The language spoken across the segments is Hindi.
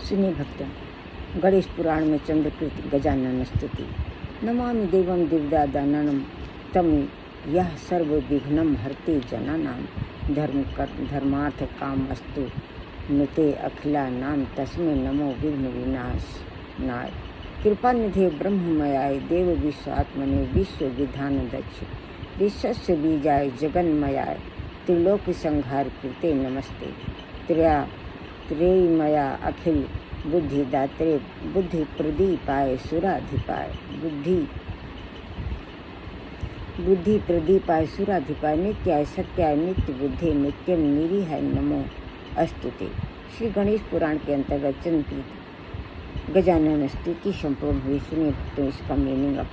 सुनिए भक्तों, गणेश पुराण में चंद्रकृत गजानन स्तुति। नमामि देवं दिव्यादानम तम यह सर्व विघ्नम हरते जनानाम धर्मार्थ कामस्तु नुते अखिला नाम तस्मै नमो विघ्न विनाशनाय। कृपा निधे ब्रह्ममयाय देव विश्वात्मने विश्व विधान दक्ष विश्वस्य बीजाय जगन्मयाय त्रिलोक संहार कृते नमस्ते। त्रयमया अखिल बुद्धि दात्रे बुद्धि प्रदीपाय सुराधिपाय बुद्धि प्रदीपाय सुराधिपाय नित्याय सत्याय नित्य बुद्धे नित्यम निरीहाय नमो अस्तुते। श्री गणेश पुराण के अंतर्गत चंद्रकृत गजानन स्तुति संपूर्ण हुई। सुनिए भक्तों इसका मीनिंग। अब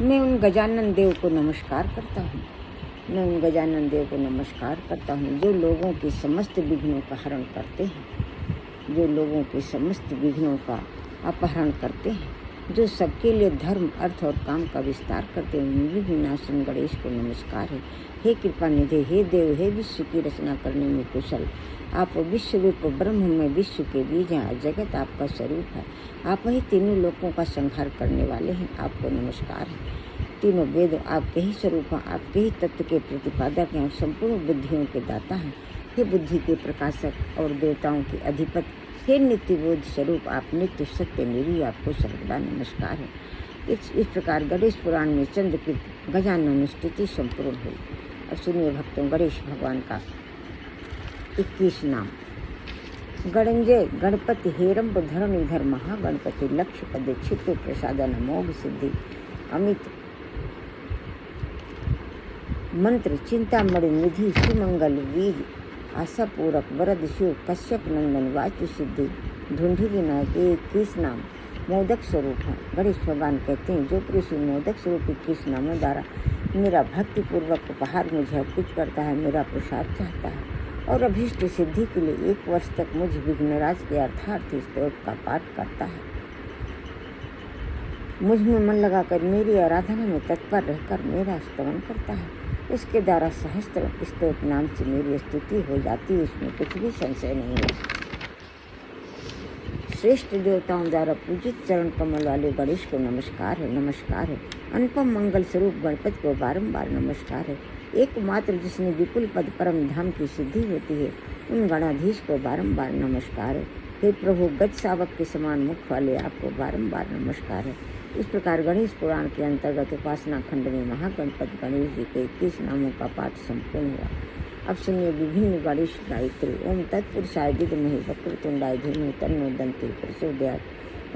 मैं उन गजानन देव को नमस्कार करता हूँ। मैं उन गजानन देव को नमस्कार करता हूँ जो लोगों के समस्त विघ्नों का हरण करते हैं, जो लोगों के समस्त विघ्नों का अपहरण करते हैं, जो सबके लिए धर्म अर्थ और काम का विस्तार करते हैं। विघ्नाशन गणेश को नमस्कार है। हे कृपा निधि, हे देव, हे विश्व की रचना करने में कुशल, आप विश्व रूप ब्रह्म में विश्व के बीज हैं। जगत आपका स्वरूप है। आप ही तीनों लोकों का संहार करने वाले हैं। आपको नमस्कार है। तीनों वेद आपके ही स्वरूप हैं, आपके ही तत्व के प्रतिपादक हैं और संपूर्ण बुद्धियों के दाता हैं। हे बुद्धि के प्रकाशक और देवताओं के अधिपति, हे नित्यबोध स्वरूप, आप नित्य सत्य निरीह, आपको सर्वदा नमस्कार है। इस प्रकार गणेश पुराण में चंद्रकृत गजानन स्तुति संपूर्ण हुई। अब सुनिए भक्तों गणेश भगवान का 21 नाम। गणंजय गणपति हेरंब धरणीधर महागणपति लक्ष्यपद क्षिप्र प्रसादन मोघ सिद्धि अमित मंत्र चिंतामणि निधि सुमंगल वीर आशापूरक वरद शिव कश्यप नंदन वाचु सिद्धि ढूंढी विनायक। 21 नाम मोदक स्वरूप है। गणेश भगवान कहते हैं, जो पुरुष मोदक स्वरूप 21 नामों द्वारा मेरा भक्तिपूर्वक उपहार मुझे अर्पित करता है, मेरा प्रसाद चाहता है और अभीष्ट सिद्धि के लिए 1 वर्ष तक मुझ विघ्नराज के अर्थार्थी स्तोत्र का पाठ करता है, मुझ में मन लगाकर मेरी आराधना में तत्पर रहकर मेरा स्तवन करता है, उसके द्वारा सहस्त्र स्तोत्र नाम से मेरी स्तुति हो जाती है। इसमें कुछ भी संशय नहीं है। श्रेष्ठ देवताओं द्वारा पूजित चरण कमल वाले गणेश को नमस्कार है, नमस्कार है। अनुपम मंगल स्वरूप गणपति को बारंबार नमस्कार है। एकमात्र जिसने विपुल पद परम धाम की सिद्धि होती है, उन गणाधीश को बारंबार नमस्कार है। हे प्रभु, गज शावक के समान मुख वाले आपको बारंबार नमस्कार है। इस प्रकार गणेश पुराण के अंतर्गत उपासना खंड में महागणपति गणेश जी के 21 नामों का पाठ संपूर्ण हुआ। अब सुनिए विभिन्न गणेश गायत्री। ओम तत्पुरुषाय विद्महे वक्रतुंडाय धीमहि तन्नो दन्ति प्रचोदयात्।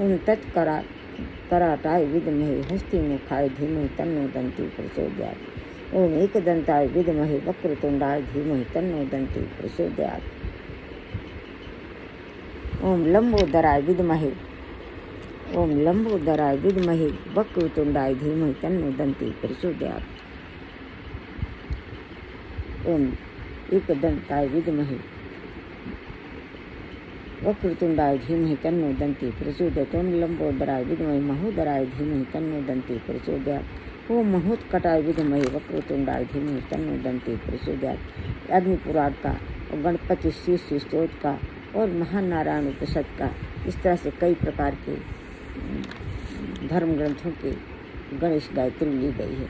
ओम तत्कराटाय विद्महे हस्तिमुखाय धीमहि तन्नो दन्ति प्रचोदयात्। ओम एकदन्ताय विद्महे वक्रतुंडाय धीमहि तन्नो दन्ति प्रचोदयात्। ओम लंबोदराय विद्महे वक्रतुंडाय धीमहि तन्नो दन्ति प्रचोदयात्। ओम एकदन्ताय विद्महे वक्रतुंडाय धीमहि तन्नो दन्ति प्रचोदयात्। ओम लंबोदराय विद्महे महोदराय धीमहि तन्नो दन्ति प्रचोदयात्। ओम महोत्कटाय विद्महे वक्रतुंडाय धीमहि तन्नो दन्ति प्रचोदयात्। अग्नि पुराण का और गणपति शीर्ष स्तोत्र का और महानारायण उपनिषद का, इस तरह से कई प्रकार के धर्म ग्रंथों के गणेश गायत्री ली गई है।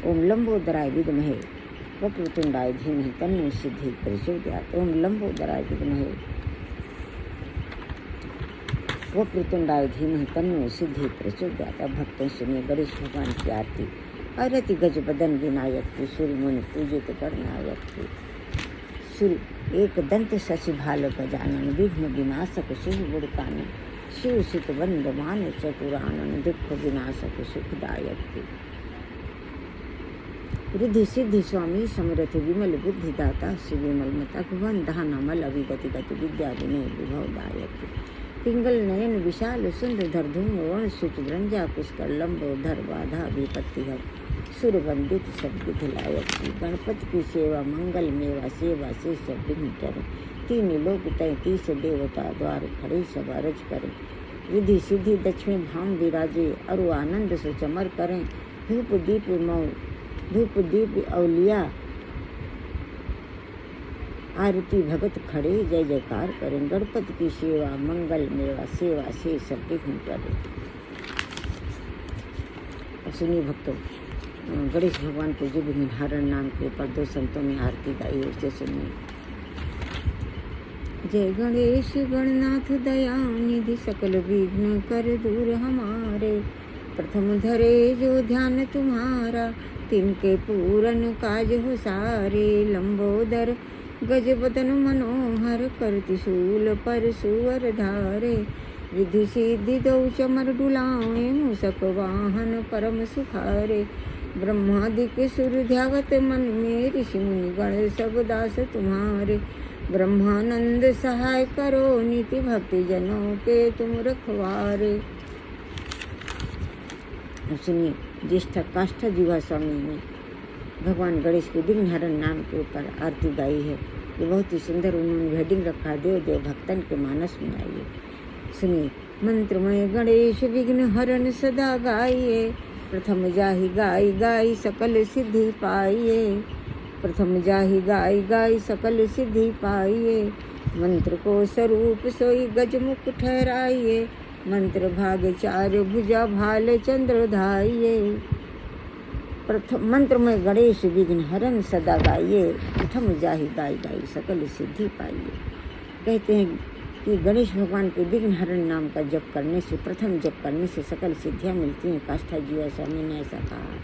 ओम लंबोदराय विद्महे वक्रतुंडाय धीमहि तन्नो सिद्धि प्रचोदयात्। ओम लंबोदराय विद्महे वक्रतुंडाय धीमहि तन्नो सिद्धि प्रचोदयात्। अब भक्तों सुनिए गणेश भगवान की आरती। आरती गज बदन विनायक की, सूर्य मुनि पूजित गणनायक की। सूर्य एक दंत शशि भाल गजानन विघ्न विनाशक शिव गुणकानन शिव सुत वंदमान चतुरानन दुख विनाशक सुखदायक की। रिद्धि सिद्धि स्वामी समरथ विमल बुद्धि दाता शिव विमल मता भुवन धानमल अविगति गति विद्या विनय विभवदायक की। पिंगल नयन विशाल सुंदर धर धूम वर्ण सुच ब्रंजा पुष्कर लंबोधर बाधा विपत्ति हर सुर वंदित सब विधि लायक की। गणपति की सेवा मंगल मेवा सेवा से सब विघ्न टरे। 3 लोक 33 देवता द्वार खड़े सब अरज करें। रिद्धि सिद्धि दक्षिण धाम विराजे अरु आनंद से चमर करें। धूप दीप औलिया आरती भगत खड़े जय जयकार करें, गणपति की सेवा मंगल मेवा, सेवा से सब विघ्न टले। सुनिए भक्तों, गणेश भगवान के जो विघ्नहरण नाम के ऊपर 2 संतों ने आरती गाई, उससे सुनिए। जय गणेश गणनाथ दया निधि, सकल विघ्न कर दूर हमारे। प्रथम धरे जो ध्यान तुम्हारा, तिनके पूरन काज हो सारे। लंबोदर गज बदन मनोहर, कर त्रिशूल पर सुवर धारे। रिद्धि सिद्धि दो चमर डुलाए, मूषक वाहन परम सुखारे। ब्रह्मादिक सुर ध्यावत मन में, ऋषि मुनि गण सब दास तुम्हारे। ब्रह्मानंद सहाय करो, नीति भक्ति जनों के तुम रखवारे। सुनिए, ज्येष्ठ काष्ठा जीवा स्वामी ने भगवान गणेश के विघ्नहरण नाम के ऊपर आरती गाई है। ये बहुत ही सुंदर उन्होंने हेडिंग रखा, देव देव भक्तन के मानस में आइए। सुनिए, मंत्रमय गणेश विघ्नहरण सदा गाइए। प्रथम जाहि गाई गाई सकल सिद्धि पाइए। प्रथम जाहि गाई गाई सकल सिद्धि पाइए। मंत्र को स्वरूप सोई गजमुख ठहराइए। मंत्र भाग 4 भुजा भाल चंद्र धाइए। प्रथम मंत्रमय गणेश विघ्नहरण सदा गाइए। प्रथम जाहि गाई गाई सकल सिद्धि पाइए। कहते हैं कि गणेश भगवान के विघ्नहरण नाम का जप करने से, प्रथम जप करने से सकल सिद्धियां मिलती हैं। काष्ठा जीवा स्वामी ने ऐसा कहा।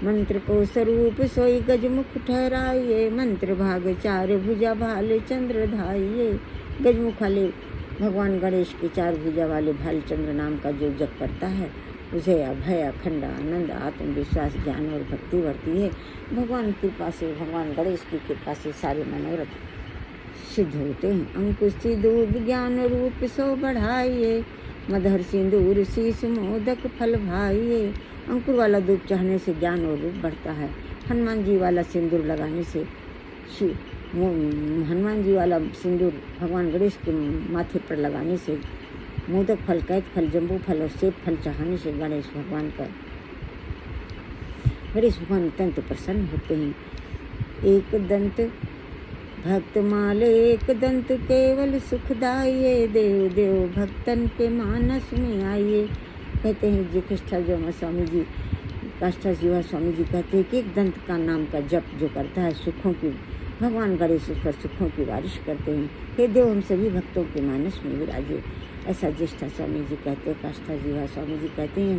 मंत्र को स्वरूप सोई गजमुख ठहराइए। मंत्र भाग 4 भुजा भाल चंद्र धाइए। गजमुख वाले भगवान गणेश के 4 भुजा वाले भालचंद्र नाम का जो जप करता है, उसे अभय अखंड आनंद आत्मविश्वास ज्ञान और भक्ति बढ़ती है। भगवान की कृपा से, भगवान गणेश की कृपा से सारे मनोरथ सिद्ध होते हैं। अंकुश सिंदूर ज्ञान रूप सो बढ़ाइए। मधुर सिंदूर शीश मोदक फल भाइए। अंकुर वाला दूध चढ़ने से ज्ञान और रूप बढ़ता है। हनुमान जी वाला सिंदूर लगाने से, हनुमान जी वाला सिंदूर भगवान गणेश के माथे पर लगाने से, मोदक फल, कैद फल, जम्बू फल और सेब फल चढ़ाने से गणेश भगवान अत्यंत प्रसन्न होते हैं। एक दंत भक्त माले एक दंत केवल सुखदाइए। देव देव भक्तन के मानस में आइए। कहते हैं जी काष्ठा जीवा स्वामी जी, काष्ठा जीवा स्वामी जी कहते हैं कि एक दंत का नाम का जप जो करता है, सुखों की, भगवान गणेश उस पर सुखों की बारिश करते हैं। हे देव हम सभी भक्तों के मानस में विराजे। ऐसा ज्येष्ठा स्वामी जी कहते हैं, काष्ठा जीवा स्वामी जी कहते हैं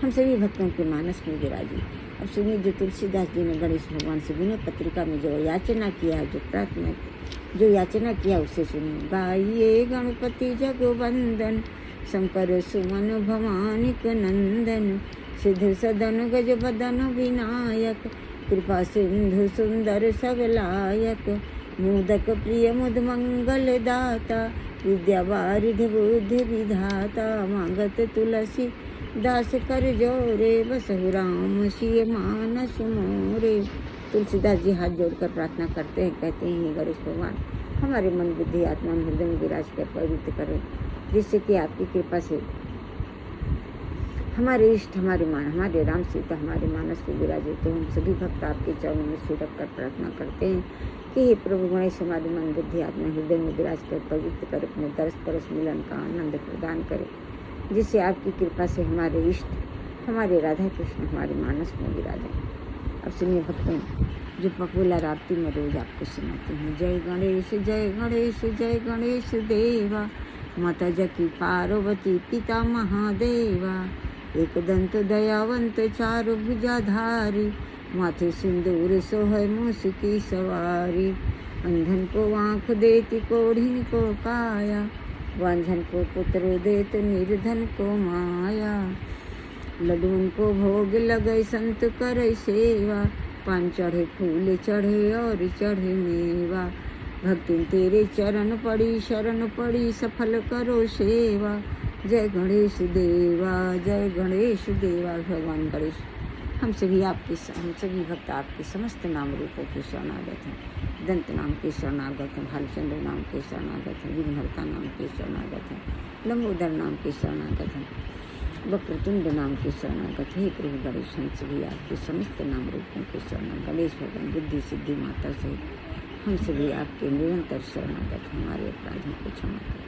हम सभी भक्तों के मानस में विराजे। अब सुनिए, जो तुलसीदास जी ने गणेश भगवान से विनय पत्रिका में जो याचना किया है, जो प्रार्थना, जो याचना किया, उससे सुनिए। गाइए गणपति जगवंदन, शंकर सुमन भवानिक नंदन। सिद्ध सदन गज बदन विनायक, कृपा सिंधु सुंदर सबलायक। मोदक प्रिय मुद मंगल दाता, विद्या वारिध बुद्धि विधाता। मांगत तुलसी दास कर जोरे, बसहु राम सिय मानस मोरे। तुलसीदास जी हाथ जोड़कर प्रार्थना करते हैं, कहते हैं हे गणेश भगवान, हमारे मन बुद्धि आत्मा हृदय में विराज कर पवित्र करें, जिससे कि आपकी कृपा से हमारे इष्ट, हमारे राम सीता हमारे मानस में विराजे। तो हम सभी भक्त आपके चरणों में सिर रखकर प्रार्थना करते हैं कि हे प्रभु गणेश, हमारे मन बुद्धि आत्मा हृदय में विराज कर पवित्र कर, अपने दरस परस मिलन का आनंद प्रदान करें, जिससे आपकी कृपा से हमारे इष्ट, हमारे राधा कृष्ण हमारे मानस में विराजें। अब सुनिए भक्तों, जो पॉपुलर आरती में रोज आपको सुनाते हैं। जय गणेश जय गणेश जय गणेश देवा, माता जकी पार्वती पिता महादेवा। एक दंत दयावंत चारु भुजाधारी, माथे सिंदूर सोहै मूस की सवारी। अंधन को आँख देती कोढ़िन को काया, वांझन को पुत्र देत निर्धन को माया। लड्डून को भोग लगे संत करे सेवा, पान चढ़े फूल चढ़े और चढ़े मेवा। भक्ति तेरे चरण पड़ी शरण पड़ी, सफल करो सेवा। जय गणेश देवा जय गणेश देवा। भगवान गणेश हम सभी भक्त आपके समस्त नाम रूपों के शरणागत हैं। दंत नाम के शरणागत हैं, भालचंद्र नाम के शरणागत हैं, विघ्नहर्ता नाम के शरणागत हैं, लंबोदर नाम के शरणागत हैं, वक्रतुंड नाम के शरणागत है। प्रभु गणेश हम सभी आपके समस्त नाम रूपों के शरणागत। गणेश भगवान बुद्धि सिद्धि माता से हम सभी आपके निरंतर शरणागत, हमारे अपराधों को क्षमा करें।